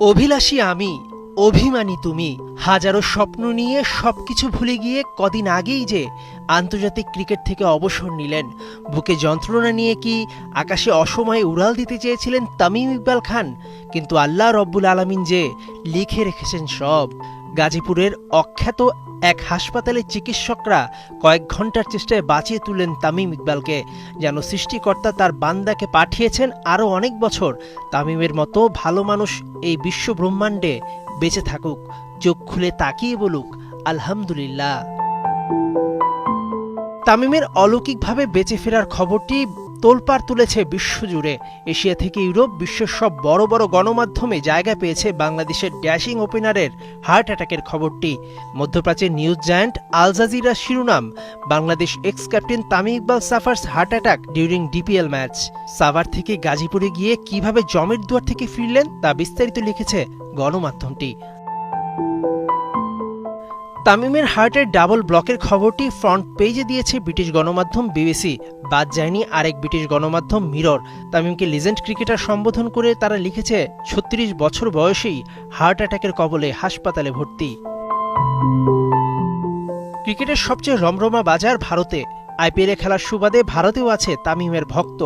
অভিলাষী আমি, অভিমানী তুমি। হাজারো স্বপ্ন নিয়ে সবকিছু ভুলে গিয়ে কদিন আগেই যে আন্তর্জাতিক ক্রিকেট থেকে অবসর নিলেন। বুকে যন্ত্রণা নিয়ে কি আকাশে অসময়ে উড়াল দিতে চেয়েছিলেন তামিম ইকবাল খান? কিন্তু আল্লাহ রব্বুল আলামিন যে লিখে রেখেছেন সব। গাজীপুরের অখ্যাত এক হাসপাতালে চিকিৎসকরা কয়েক ঘন্টার চেষ্টায় বাঁচিয়ে তুললেন তামিম ইকবালকে। যেন সৃষ্টিকর্তা তার বান্দাকে পাঠিয়েছেন আরও অনেক বছর। তামিমের মতো ভালো মানুষ এই বিশ্ব ব্রহ্মাণ্ডে বেঁচে থাকুক, চোখ খুলে তাকিয়ে বলুক আলহামদুলিল্লাহ। তামিমের অলৌকিকভাবে বেঁচে ফেরার খবরটি তোলপাড় তুলেছে বিশ্বজুড়ে। এশিয়া থেকে ইউরোপ, বিশ্বের সব বড় বড় গণমাধ্যমে জায়গা পেয়েছে বাংলাদেশের ড্যাশিং ওপেনারের হার্ট অ্যাটাকের খবরটি। মধ্যপ্রাচ্যের নিউজ জায়ান্ট আল জাজিরার শিরোনাম, Bangladesh x captain Tamim Iqbal suffers heart attack during DPL match. Savar থেকে গাজীপুরে গিয়ে কিভাবে জমের দুয়ার থেকে ফিরলেন তা বিস্তারিত লিখেছে গণমাধ্যমটি। তামিমের হার্টের ডাবল ব্লকের খবরটি ফ্রন্ট পেজে দিয়েছে ব্রিটিশ গণমাধ্যম বিবিসি। বাদ যায়নি আরেক ব্রিটিশ গণমাধ্যম মিরর। তামিমকে লিজেন্ড ক্রিকেটার সম্বোধন করে তারা লিখেছে ৩৬ বছর বয়সেই হার্ট অ্যাটাকের কবলে হাসপাতালে ভর্তি। ক্রিকেটের সবচেয়ে রমরমা বাজার ভারতে। আইপিএলে খেলার সুবাদে ভারতেও আছে তামিমের ভক্ত।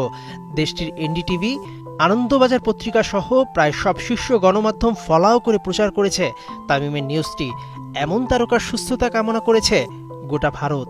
দেশটির এনডিটিভি, আনন্দবাজার পত্রিকা সহ প্রায় সব শীর্ষ গণমাধ্যম ফলাও করে প্রচার করেছে তামিমের নিউজটি। এমন তারকার সুস্থতা কামনা করেছে গোটা ভারত।